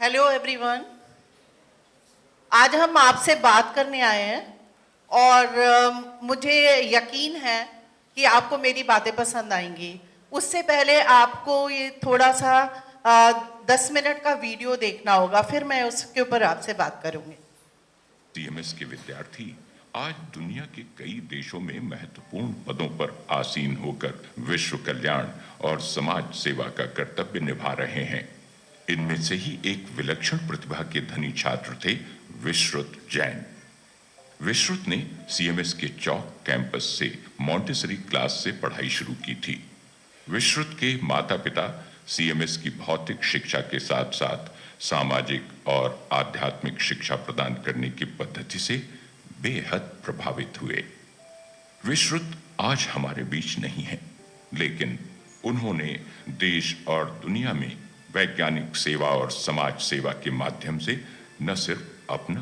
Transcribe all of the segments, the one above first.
Hello everyone. आज हम आपसे बात करने आए हैं और मुझे यकीन है कि आपको मेरी बातें पसंद आएंगी। उससे पहले आपको ये थोड़ा सा 10 मिनट का वीडियो देखना होगा, फिर मैं उसके ऊपर आपसे बात करूंगी। सीएमएस के विद्यार्थी आज दुनिया के कई देशों में महत्वपूर्ण पदों पर आसीन होकर विश्व कल्याण और समाज सेवा का कर्तव्य निभा रहे हैं। इनमें से ही एक विलक्षण प्रतिभा के धनी छात्र थे विश्रुत जैन। विश्रुत ने सीएमएस के चौक कैंपस से मॉन्टेसरी क्लास से पढ़ाई शुरू की थी। विश्रुत के माता पिता सीएमएस की भौतिक शिक्षा के साथ साथ सामाजिक और आध्यात्मिक शिक्षा प्रदान करने की पद्धति से बेहद प्रभावित हुए। विश्रुत आज हमारे बीच नहीं है, लेकिन उन्होंने देश और दुनिया में वैज्ञानिक सेवा और समाज सेवा के माध्यम से न सिर्फ अपना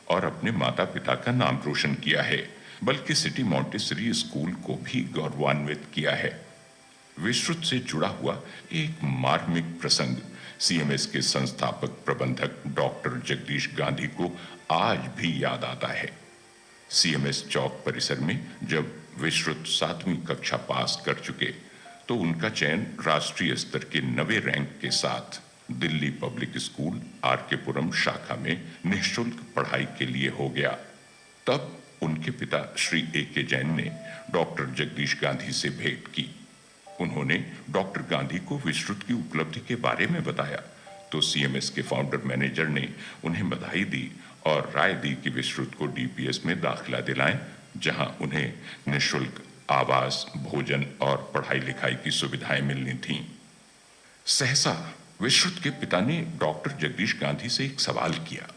और अपने माता पिता का नाम रोशन किया है, बल्कि सिटी मॉन्टेसरी स्कूल को भी गौरवान्वित किया है। विश्रुत से जुड़ा हुआ एक मार्मिक प्रसंग सीएमएस के संस्थापक प्रबंधक डॉक्टर जगदीश गांधी को आज भी याद आता है। सीएमएस चौक परिसर में जब विश्रुत 7वीं कक्षा पास कर चुके तो उनका चयन राष्ट्रीय स्तर के 9वें रैंक के साथ दिल्ली पब्लिक स्कूल आरके पुरम शाखा में निःशुल्क पढ़ाई के लिए हो गया। तब उनके पिता श्री ए.के. जैन ने डॉक्टर जगदीश गांधी से भेंट की। उन्होंने डॉक्टर गांधी को विश्रुत की उपलब्धि के बारे में बताया तो सीएमएस के फाउंडर मैनेजर ने उन्हें बधाई दी और राय दी कि विश्रुत को डीपीएस में दाखिला दिलाएं, जहां उन्हें निःशुल्क आवास, भोजन और पढ़ाई लिखाई की सुविधाएं मिलनी थीं। सहसा विश्रुत के पिता ने डॉक्टर जगदीश गांधी से एक सवाल किया,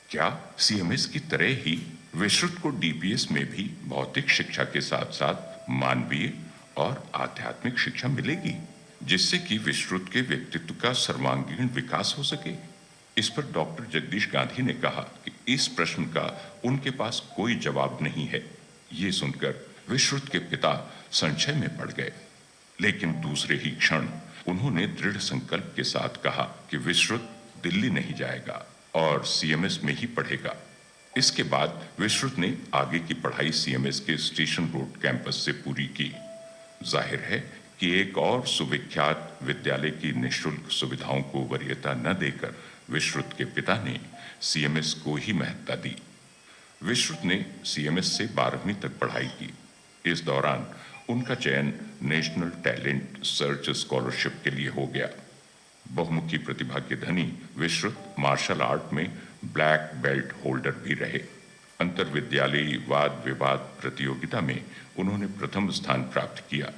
क्या सीएमएस की तरह ही विश्रुत को डीपीएस में भी भौतिक शिक्षा के साथ साथ मानवीय और आध्यात्मिक शिक्षा मिलेगी, जिससे कि विश्रुत के व्यक्तित्व का सर्वांगीण विकास हो सके? इस पर डॉक्टर जगदीश गांधी ने कहा कि इस प्रश्न का उनके पास कोई जवाब नहीं है। ये सुनकर विश्रुत के पिता संशय में पड़ गए, लेकिन दूसरे ही क्षण उन्होंने दृढ़ संकल्प के साथ कहा कि विश्रुत दिल्ली नहीं जाएगा और सीएमएस में ही पढ़ेगा। इसके बाद विश्रुत ने आगे की पढ़ाई सीएमएस के स्टेशन रोड कैंपस से पूरी की। जाहिर है कि एक और सुविख्यात विद्यालय की निःशुल्क सुविधाओं को वरीयता न देकर विश्रुत के पिता ने सीएमएस को ही महत्ता दी। विश्रुत ने सीएमएस से 12वीं तक पढ़ाई की। इस दौरान उनका चयन नेशनल टैलेंट सर्च स्कॉलरशिप के लिए हो गया। बहुमुखी प्रतिभा के धनी विश्रुत मार्शल आर्ट में ब्लैक बेल्ट होल्डर भी रहे। अंतर विद्यालयी वाद विवाद प्रतियोगिता में उन्होंने प्रथम स्थान प्राप्त किया।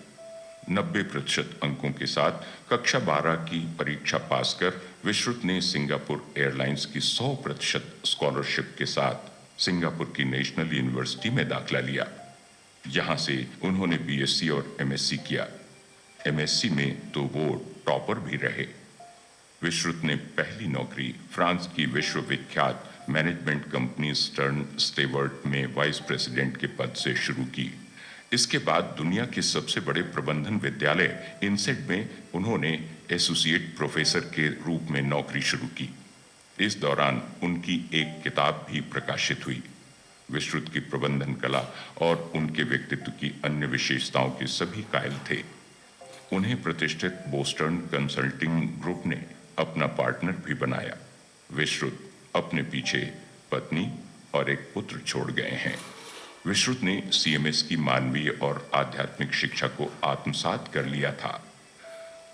90% अंकों के साथ कक्षा 12 की परीक्षा पास कर विश्रुत ने सिंगापुर एयरलाइंस की 100% स्कॉलरशिप के साथ सिंगापुर की नेशनल यूनिवर्सिटी में दाखिला लिया। यहाँ से उन्होंने बीएससी और एमएससी किया। एमएससी में तो वो टॉपर भी रहे। विश्रुत ने पहली नौकरी फ्रांस की विश्वविख्यात मैनेजमेंट कंपनी स्टर्न स्टेवर्ट में वाइस प्रेसिडेंट के पद से शुरू की। इसके बाद दुनिया के सबसे बड़े प्रबंधन विद्यालय इनसेट में उन्होंने एसोसिएट प्रोफेसर के रूप में नौकरी शुरू की। इस दौरान उनकी एक किताब भी प्रकाशित हुई। विश्रुत की प्रबंधन कला और उनके व्यक्तित्व की अन्य विशेषताओं के सभी कायल थे। उन्हें प्रतिष्ठित बोस्टन कंसल्टिंग ग्रुप ने अपना पार्टनर भी बनाया। विश्रुत अपने पीछे पत्नी और एक पुत्र छोड़ गए हैं। विश्रुत ने सीएमएस की मानवीय और आध्यात्मिक शिक्षा को आत्मसात कर लिया था।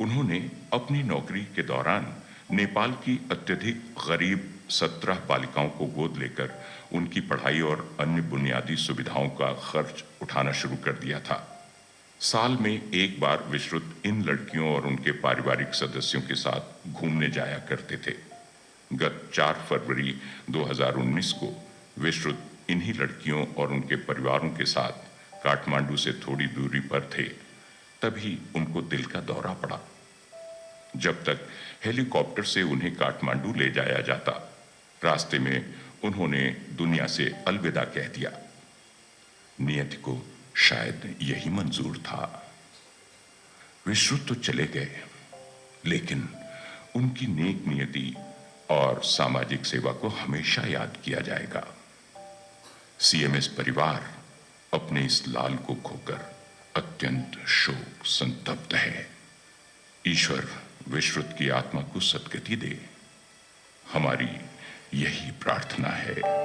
उन्होंने अपनी नौकरी के दौरान नेपाल की अत्यधिक गरीब 17 बालिकाओं को गोद लेकर उनकी पढ़ाई और अन्य बुनियादी सुविधाओं का खर्च उठाना शुरू कर दिया था। साल में एक बार विश्रुत इन लड़कियों और उनके पारिवारिक सदस्यों के साथ घूमने जाया करते थे। गत 4 फरवरी 2019 को विश्रुत इन्हीं लड़कियों और उनके परिवारों के साथ काठमांडू से थोड़ी दूरी पर थे, तभी उनको दिल का दौरा पड़ा। जब तक हेलीकॉप्टर से उन्हें काठमांडू ले जाया जाता, रास्ते में उन्होंने दुनिया से अलविदा कह दिया। नियति को शायद यही मंजूर था। विश्रुत तो चले गए, लेकिन उनकी नेक नियति और सामाजिक सेवा को हमेशा याद किया जाएगा। सीएमएस परिवार अपने इस लाल को खोकर अत्यंत शोक संतप्त है। ईश्वर विश्रुत की आत्मा को सद्गति दे, हमारी यही प्रार्थना है।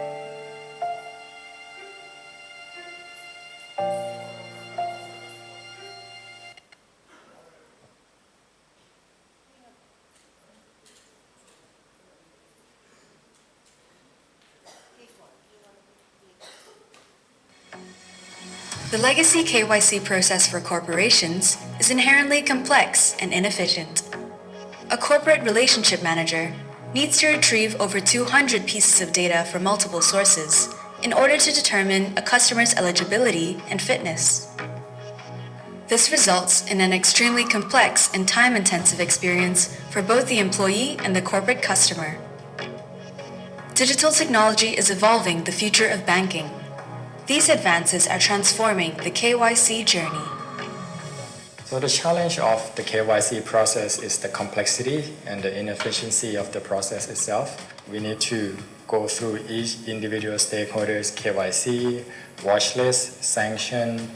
The legacy KYC process for corporations is inherently complex and inefficient. A corporate relationship manager needs to retrieve over 200 pieces of data from multiple sources in order to determine a customer's eligibility and fitness. This results in an extremely complex and time-intensive experience for both the employee and the corporate customer. Digital technology is evolving the future of banking. These advances are transforming the KYC journey. So the challenge of the KYC process is the complexity and the inefficiency of the process itself. We need to go through each individual stakeholder's KYC, watch list, sanction,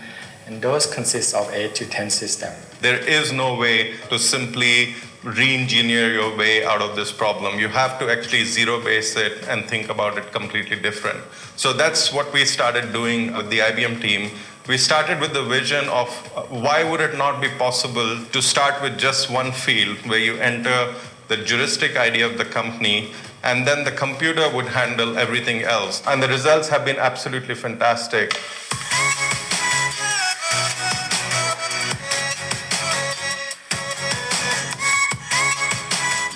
and those consist of 8 to 10 systems. There is no way to simply re-engineer your way out of this problem. You have to actually zero-base it and think about it completely different. So that's what we started doing with the IBM team. We started with the vision of why would it not be possible to start with just one field where you enter the juristic ID of the company and then the computer would handle everything else. And the results have been absolutely fantastic.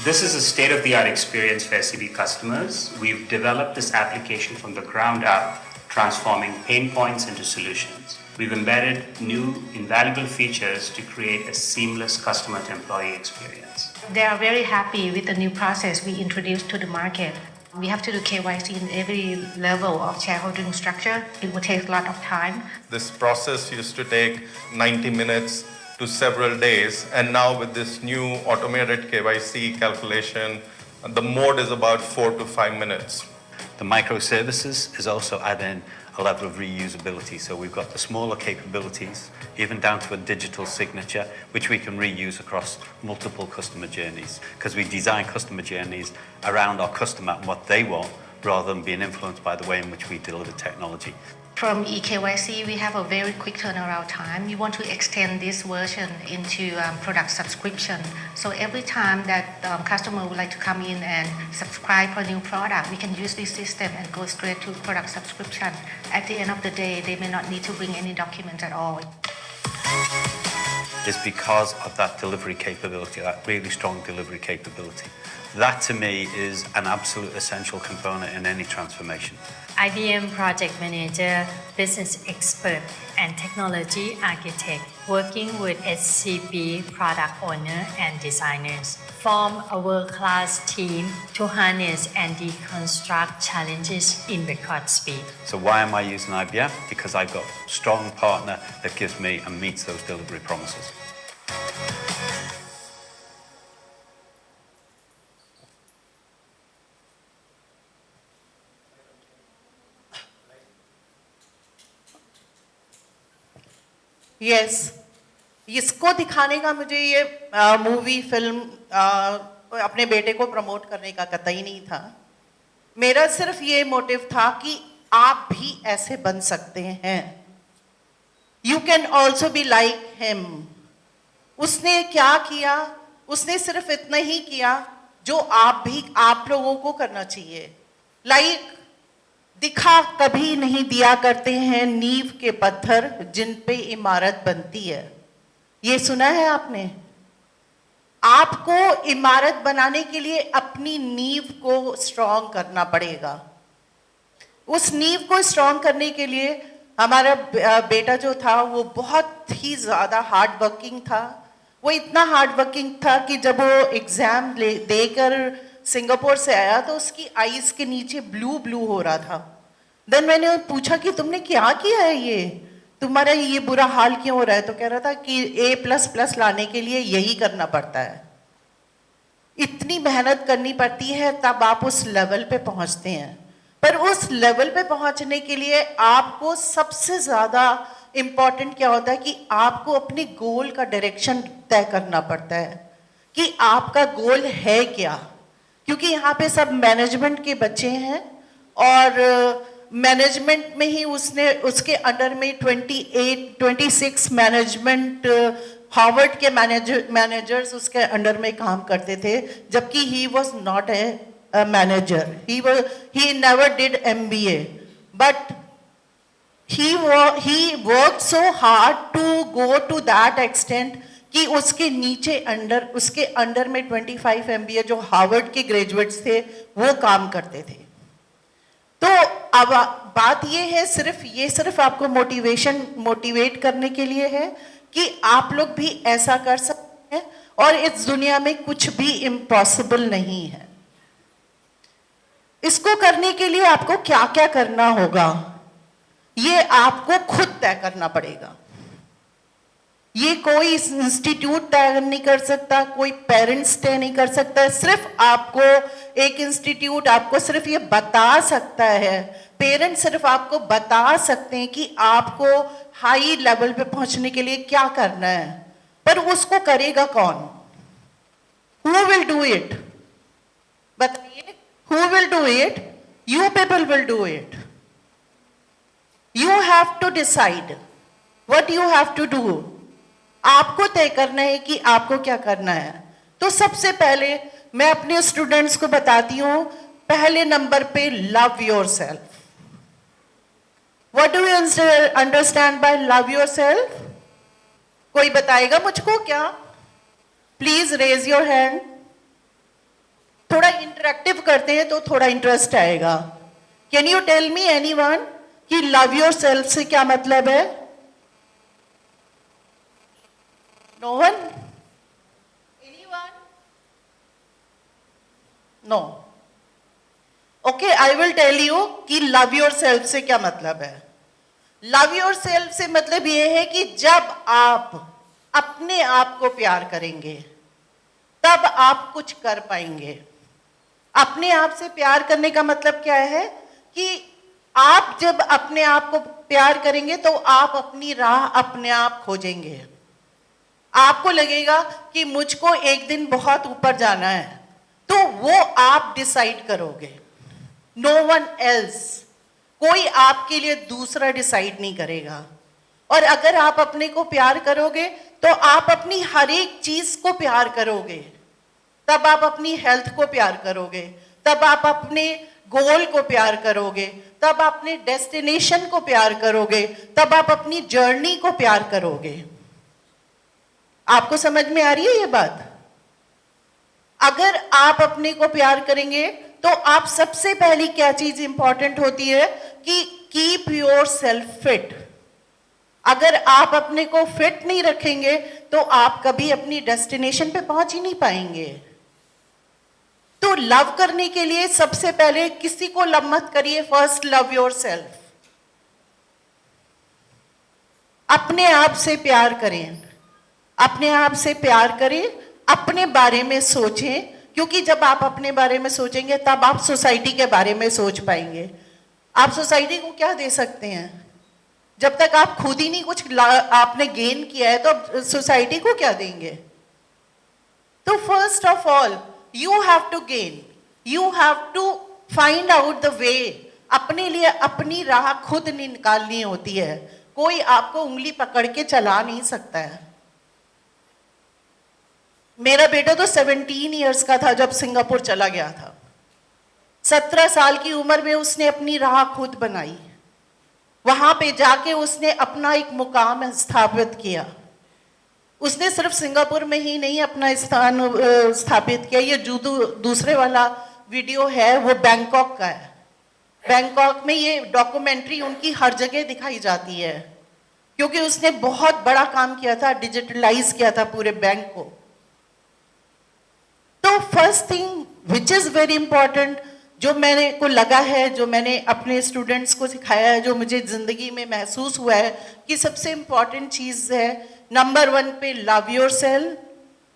This is a state-of-the-art experience for SEB customers. We've developed this application from the ground up, transforming pain points into solutions. We've embedded new, invaluable features to create a seamless customer-to-employee experience. They are very happy with the new process we introduced to the market. We have to do KYC in every level of shareholding structure. It will take a lot of time. This process used to take 90 minutes to several days, and now with this new automated KYC calculation, the mode is about 4 to 5 minutes. The microservices is also adding a level of reusability. So we've got the smaller capabilities, even down to a digital signature, which we can reuse across multiple customer journeys, because we design customer journeys around our customer and what they want, rather than being influenced by the way in which we deliver technology. From eKYC, we have a very quick turnaround time. We want to extend this version into product subscription. So every time that customer would like to come in and subscribe for a new product, we can use this system and go straight to product subscription. At the end of the day, they may not need to bring any documents at all. Is because of that delivery capability, that really strong delivery capability. That to me is an absolute essential component in any transformation. IBM Project Manager, Business Expert, and Technology Architect, working with SCB product owner and designers, form a world-class team to harness and deconstruct challenges in record speed. So why am I using IBM? Because I've got a strong partner that gives me and meets those delivery promises. Yes इसको दिखाने का मुझे ये movie film अपने बेटे को promote करने का कतई नहीं था। मेरा सिर्फ ये मोटिव था कि आप भी ऐसे बन सकते हैं। You can also be like him. उसने क्या किया? उसने सिर्फ इतना ही किया जो आप लोगों को करना चाहिए। लाइक दिखा कभी नहीं दिया करते हैं नींव के पत्थर जिन पे इमारत बनती है। ये सुना है आपने? आपको इमारत बनाने के लिए अपनी नींव को स्ट्रॉन्ग करना पड़ेगा। उस नींव को स्ट्रॉन्ग करने के लिए हमारा बेटा जो था वो बहुत ही ज्यादा हार्ड वर्किंग था। वो इतना हार्ड वर्किंग था कि जब वो एग्जाम देकर सिंगापुर से आया तो उसकी आईज के नीचे ब्लू हो रहा था। देन मैंने पूछा कि तुमने क्या किया है, ये तुम्हारा ये बुरा हाल क्यों हो रहा है? तो कह रहा था कि A++ लाने के लिए यही करना पड़ता है। इतनी मेहनत करनी पड़ती है, तब आप उस लेवल पे पहुंचते हैं। पर उस लेवल पे पहुंचने के लिए आपको सबसे ज़्यादा इम्पॉर्टेंट क्या होता है कि आपको अपने गोल का डायरेक्शन तय करना पड़ता है कि आपका गोल है क्या। क्योंकि यहाँ पे सब मैनेजमेंट के बच्चे हैं और मैनेजमेंट में ही उसके अंडर में 26 मैनेजमेंट हार्वर्ड के मैनेजर्स उसके अंडर में काम करते थे, जबकि he was not a manager, he never did MBA, but he worked so hard to go to that extent कि उसके अंडर में 25 MBA जो हार्वर्ड के ग्रेजुएट्स थे वो काम करते थे। तो अब बात ये है, सिर्फ आपको मोटिवेट करने के लिए है कि आप लोग भी ऐसा कर सकते हैं और इस दुनिया में कुछ भी इम्पॉसिबल नहीं है। इसको करने के लिए आपको क्या क्या करना होगा ये आपको खुद तय करना पड़ेगा। ये कोई इंस्टीट्यूट तय नहीं कर सकता, कोई पेरेंट्स तय नहीं कर सकता। सिर्फ आपको एक इंस्टीट्यूट आपको सिर्फ ये बता सकता है, पेरेंट्स सिर्फ आपको बता सकते हैं कि आपको हाई लेवल पे पहुंचने के लिए क्या करना है, पर उसको करेगा कौन? Who will do it? बताइए, who will do it? You people will do it. You have to decide what you have to do. आपको तय करना है कि आपको क्या करना है। तो सबसे पहले मैं अपने स्टूडेंट्स को बताती हूं, पहले नंबर पे love yourself. What do you understand by love yourself? कोई बताएगा मुझको क्या? Please raise your hand. थोड़ा इंटरेक्टिव करते हैं तो थोड़ा इंटरेस्ट आएगा। Can you tell me anyone कि लव योरसेल्फ से क्या मतलब है? No one? Anyone? No. Okay, I will tell you कि love yourself से क्या मतलब है। Love yourself से मतलब ये है कि जब आप अपने आप को प्यार करेंगे तब आप कुछ कर पाएंगे। अपने आप से प्यार करने का मतलब क्या है कि आप जब अपने आप को प्यार करेंगे तो आप अपनी राह अपने आप खोजेंगे। आपको लगेगा कि मुझको एक दिन बहुत ऊपर जाना है, तो वो आप डिसाइड करोगे, नो वन एल्स। कोई आपके लिए दूसरा डिसाइड नहीं करेगा। और अगर आप अपने को प्यार करोगे तो आप अपनी हर एक चीज को प्यार करोगे। तब आप अपनी हेल्थ को प्यार करोगे, तब आप अपने गोल को प्यार करोगे, तब आप अपने डेस्टिनेशन को प्यार करोगे, तब आप अपनी जर्नी को प्यार करोगे। आपको समझ में आ रही है ये बात? अगर आप अपने को प्यार करेंगे तो आप सबसे पहली क्या चीज इंपॉर्टेंट होती है कि कीप योर सेल्फ फिट। अगर आप अपने को फिट नहीं रखेंगे तो आप कभी अपनी डेस्टिनेशन पे पहुंच ही नहीं पाएंगे। तो लव करने के लिए सबसे पहले किसी को लव मत करिए, फर्स्ट लव योर सेल्फ। अपने आप से प्यार करें, अपने आप से प्यार करें, अपने बारे में सोचें, क्योंकि जब आप अपने बारे में सोचेंगे तब आप सोसाइटी के बारे में सोच पाएंगे। आप सोसाइटी को क्या दे सकते हैं? जब तक आप खुद ही नहीं कुछ आपने गेन किया है तो सोसाइटी को क्या देंगे? तो first of all you have to gain, you have to find out the way. अपने लिए अपनी राह खुद निकालनी होती है, कोई आपको उंगली पकड़ के चला नहीं सकता है। मेरा बेटा तो 17 इयर्स का था जब सिंगापुर चला गया था। 17 साल की उम्र में उसने अपनी राह खुद बनाई। वहां पे जाके उसने अपना एक मुकाम स्थापित किया। उसने सिर्फ सिंगापुर में ही नहीं अपना स्थान स्थापित किया। ये जो दूसरे वाला वीडियो है वो बैंकॉक का है। बैंकॉक में ये डॉक्यूमेंट्री उनकी हर जगह दिखाई जाती है, क्योंकि उसने बहुत बड़ा काम किया था, डिजिटलाइज किया था पूरे बैंक को। तो first thing which is very important, जो मैंने को लगा है, जो मैंने अपने स्टूडेंट्स को सिखाया है, जो मुझे जिंदगी में महसूस हुआ है कि सबसे इंपॉर्टेंट चीज है, नंबर 1 पे लव योरसेल्फ,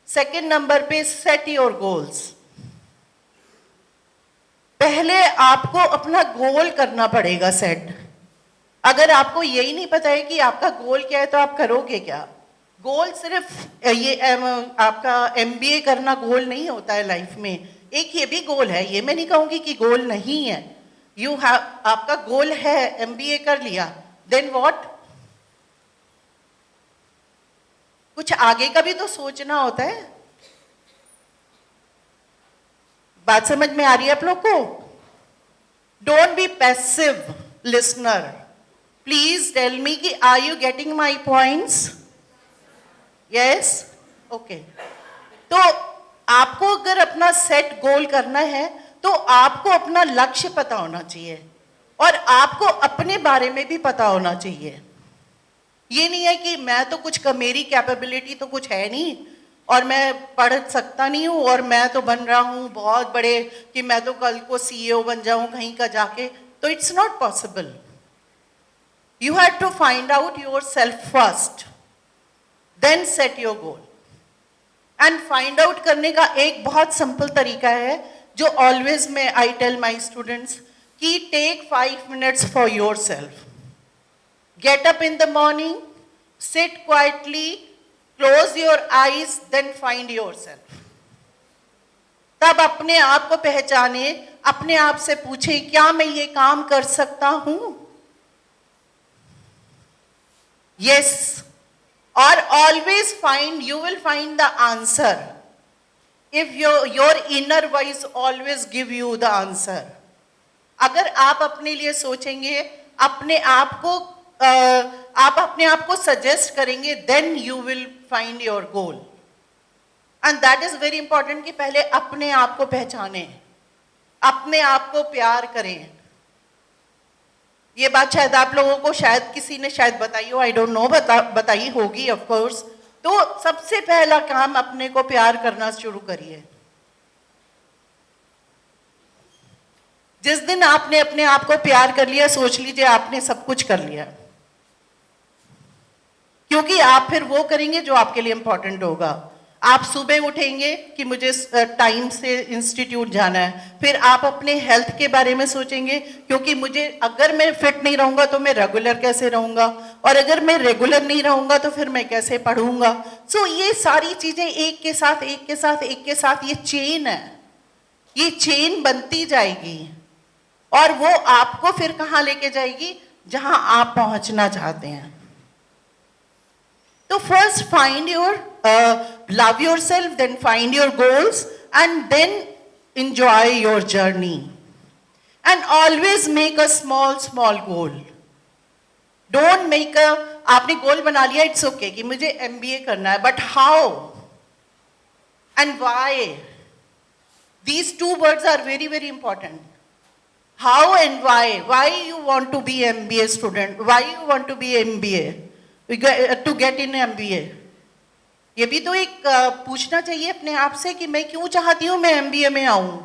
सेकंड नंबर पे सेट योर गोल्स। पहले आपको अपना गोल करना पड़ेगा सेट। अगर आपको यही नहीं पता है कि आपका गोल क्या है तो आप करोगे क्या? गोल सिर्फ ये आपका एमबीए करना गोल नहीं होता है लाइफ में। एक ये भी गोल है, ये मैं नहीं कहूंगी कि गोल नहीं है। आपका गोल है एमबीए कर लिया, देन व्हाट? कुछ आगे का भी तो सोचना होता है। बात समझ में आ रही है आप लोग को? Don't be passive listener. Please tell me कि are you getting my points? Yes, okay. तो आपको अगर अपना सेट गोल करना है तो आपको अपना लक्ष्य पता होना चाहिए और आपको अपने बारे में भी पता होना चाहिए। ये नहीं है कि मैं तो कुछ मेरी कैपेबिलिटी तो कुछ है नहीं और मैं पढ़ सकता नहीं हूँ और मैं तो बन रहा हूँ बहुत बड़े कि मैं तो कल को सीईओ बन जाऊं कहीं का जाके, तो it's not possible. You have to find out yourself first, then set your goal. And find out करने का एक बहुत सिंपल तरीका है जो ऑलवेज मैं आई टेल माई स्टूडेंट्स कि take 5 minutes for yourself. Get up in the morning, sit quietly, close your eyes, then find yourself. तब अपने आप को पहचाने, अपने आप से पूछे क्या मैं ये काम कर सकता हूं? यस, और always find, you will find the answer if your inner voice always give you the answer। अगर आप अपने लिए सोचेंगे, अपने आप को आप अपने आप को सजेस्ट करेंगे, then you will find your goal। and that is very important कि पहले अपने आप को पहचाने, अपने आप को प्यार करें। ये बात शायद आप लोगों को शायद किसी ने शायद बताई हो, आई डोंट नो, बताई होगी ऑफ कोर्स। तो सबसे पहला काम अपने को प्यार करना शुरू करिए। जिस दिन आपने अपने आप को प्यार कर लिया, सोच लीजिए आपने सब कुछ कर लिया, क्योंकि आप फिर वो करेंगे जो आपके लिए इंपॉर्टेंट होगा। आप सुबह उठेंगे कि मुझे टाइम से इंस्टीट्यूट जाना है, फिर आप अपने हेल्थ के बारे में सोचेंगे क्योंकि मुझे अगर मैं फिट नहीं रहूंगा तो मैं रेगुलर कैसे रहूंगा, और अगर मैं रेगुलर नहीं रहूंगा तो फिर मैं कैसे पढ़ूंगा। सो ये सारी चीजें एक के साथ एक के साथ एक के साथ ये चेन है, ये चेन बनती जाएगी और वो आपको फिर कहाँ लेके जाएगी? जहां आप पहुंचना चाहते हैं। तो first find your love yourself, then find your goals and then enjoy your journey and always make a small goal। don't make a, आपने गोल बना लिया, इट्स ओके कि मुझे एमबीए करना है, but how and why, these two words are very very important। how and why you want to be MBA student, why you want to be MBA, to get in MBA। ये भी तो एक पूछना चाहिए अपने आप से कि मैं क्यों चाहती हूं मैं एमबीए में आऊं।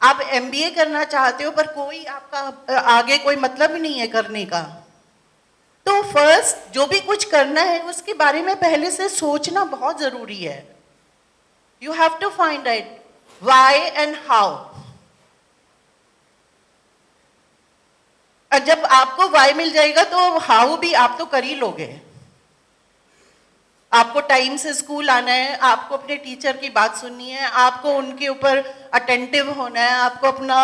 आप एमबीए करना चाहते हो पर कोई आपका आगे कोई मतलब ही नहीं है करने का। तो फर्स्ट जो भी कुछ करना है उसके बारे में पहले से सोचना बहुत जरूरी है। You have to find out why and how. जब आपको व्हाई मिल जाएगा तो हाउ भी आप तो कर ही लोगे। आपको टाइम से स्कूल आना है, आपको अपने टीचर की बात सुननी है, आपको उनके ऊपर अटेंटिव होना है, आपको अपना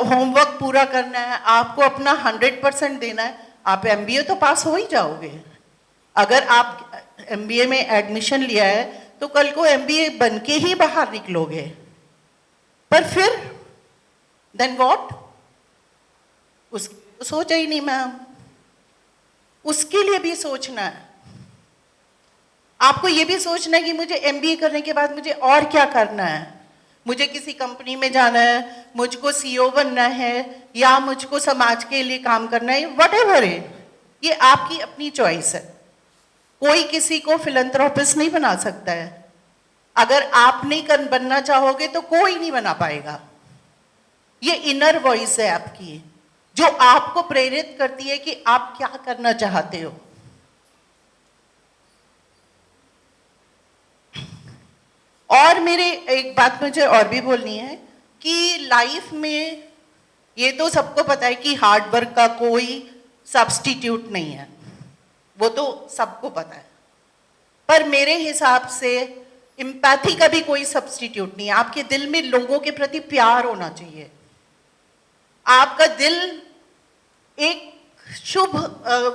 होमवर्क पूरा करना है, आपको अपना 100% देना है। आप एमबीए तो पास हो ही जाओगे। अगर आप एमबीए में एडमिशन लिया है तो कल को एमबीए बन के ही बाहर निकलोगे। पर फिर देन व्हाट? सोचा ही नहीं मैम, उसके लिए भी सोचना है। आपको ये भी सोचना है कि मुझे एमबीए करने के बाद मुझे और क्या करना है। मुझे किसी कंपनी में जाना है, मुझको सीईओ बनना है, या मुझको समाज के लिए काम करना है, व्हाटएवर है, ये आपकी अपनी चॉइस है। कोई किसी को फिलैंथ्रोपिस्ट नहीं बना सकता है। अगर आप नहीं बनना चाहोगे तो कोई नहीं बना पाएगा। ये इनर वॉइस है आपकी जो आपको प्रेरित करती है कि आप क्या करना चाहते हो। और मेरे एक बात मुझे और भी बोलनी है कि लाइफ में ये तो सबको पता है कि हार्ड वर्क का कोई सब्स्टिट्यूट नहीं है, वो तो सबको पता है, पर मेरे हिसाब से एम्पैथी का भी कोई सब्स्टिट्यूट नहीं है। आपके दिल में लोगों के प्रति प्यार होना चाहिए, आपका दिल एक शुभ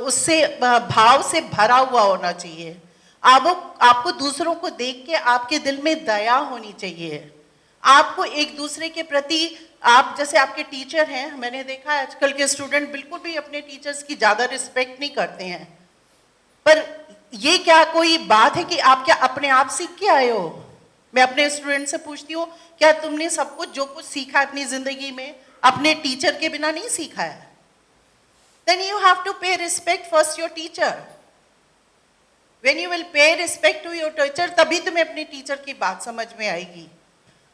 उससे भाव से भरा हुआ होना चाहिए। आपको दूसरों को देख के आपके दिल में दया होनी चाहिए। आपको एक दूसरे के प्रति, आप जैसे आपके टीचर हैं, मैंने देखा है आजकल के स्टूडेंट बिल्कुल भी अपने टीचर्स की ज़्यादा रिस्पेक्ट नहीं करते हैं, पर ये क्या कोई बात है कि आप क्या अपने आप सीख के आए हो? मैं अपने स्टूडेंट से पूछती हूँ, क्या तुमने सब कुछ जो कुछ सीखा अपनी ज़िंदगी में अपने टीचर के बिना नहीं सीखा है? Then you have to pay respect first your teacher. When you will pay respect to your teacher, तभी तुम्हें अपने टीचर की बात समझ में आएगी।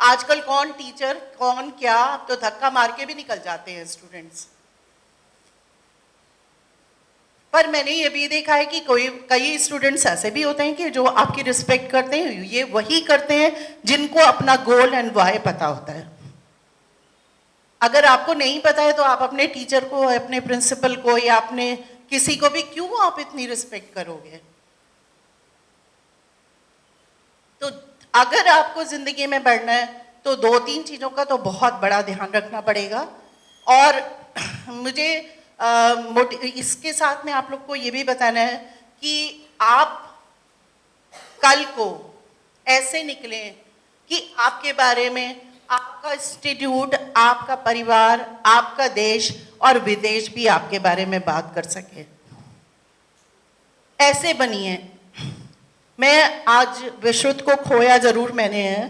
आजकल कौन टीचर कौन क्या, तो धक्का मार के भी निकल जाते हैं स्टूडेंट्स। पर मैंने ये भी देखा है कि कई स्टूडेंट्स ऐसे भी होते हैं कि जो आपकी रिस्पेक्ट करते हैं, ये वही करते हैं जिनको अपना गोल एंड वाई पता होता है। अगर आपको नहीं पता है तो आप अपने टीचर को, अपने प्रिंसिपल को या अपने किसी को भी क्यों आप इतनी रिस्पेक्ट करोगे? तो अगर आपको जिंदगी में बढ़ना है तो 2-3 चीजों का तो बहुत बड़ा ध्यान रखना पड़ेगा। और मुझे इसके साथ में आप लोग को ये भी बताना है कि आप कल को ऐसे निकलें कि आपके बारे में आपका इंस्टीट्यूट, आपका परिवार, आपका देश और विदेश भी आपके बारे में बात कर सके। ऐसे बनिए। मैं आज विश्रुत को खोया जरूर मैंने है,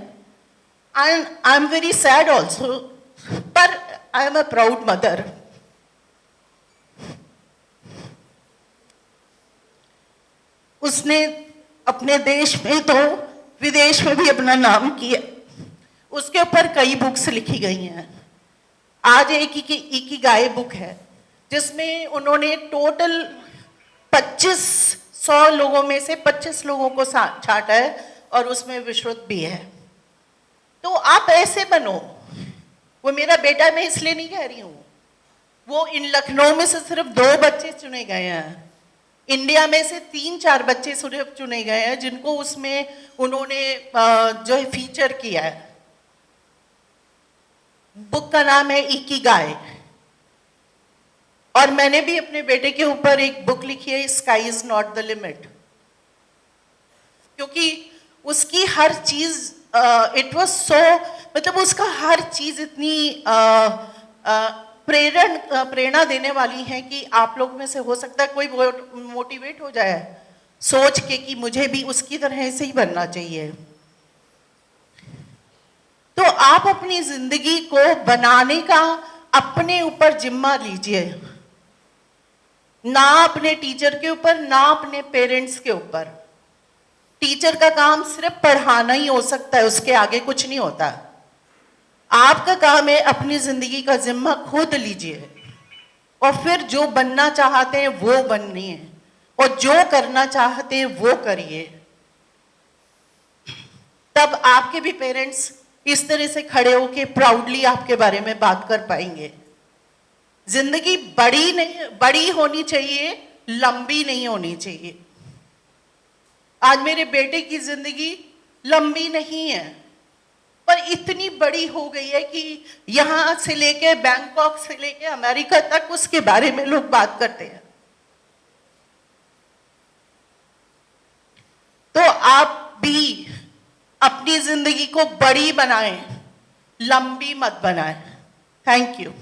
and I am very sad also, पर I am a proud mother. उसने अपने देश में तो विदेश में भी अपना नाम किया। उसके ऊपर कई बुक्स लिखी गई हैं। आज एक इकिगाई बुक है जिसमें उन्होंने टोटल 2500 लोगों में से 25 लोगों को छांटा है और उसमें विश्रुत भी है। तो आप ऐसे बनो। वो मेरा बेटा, मैं इसलिए नहीं कह रही हूँ, वो इन लखनऊ में से सिर्फ 2 बच्चे चुने गए हैं, इंडिया में से 3-4 बच्चे सिर्फ चुने गए हैं जिनको उसमें उन्होंने जो है फीचर किया है। बुक का नाम है इकिगाई। और मैंने भी अपने बेटे के ऊपर एक बुक लिखी है, sky is not the limit, क्योंकि उसकी हर चीज इट वाज सो, मतलब उसका हर चीज इतनी प्रेरणा देने वाली है कि आप लोग में से हो सकता है कोई मोटिवेट हो जाए सोच के कि मुझे भी उसकी तरह से ही बनना चाहिए। तो आप अपनी जिंदगी को बनाने का अपने ऊपर जिम्मा लीजिए, ना अपने टीचर के ऊपर, ना अपने पेरेंट्स के ऊपर। टीचर का काम सिर्फ पढ़ाना ही हो सकता है, उसके आगे कुछ नहीं होता। आपका काम है अपनी जिंदगी का जिम्मा खुद लीजिए और फिर जो बनना चाहते हैं वो बनिए और जो करना चाहते हैं वो करिए। तब आपके भी पेरेंट्स इस तरह से खड़े होके प्राउडली आपके बारे में बात कर पाएंगे। जिंदगी बड़ी होनी चाहिए, लंबी नहीं होनी चाहिए। आज मेरे बेटे की जिंदगी लंबी नहीं है, पर इतनी बड़ी हो गई है कि यहां से लेके बैंकॉक से लेके अमेरिका तक उसके बारे में लोग बात करते हैं। तो आप भी अपनी जिंदगी को बड़ी बनाएं, लंबी मत बनाएं। Thank you.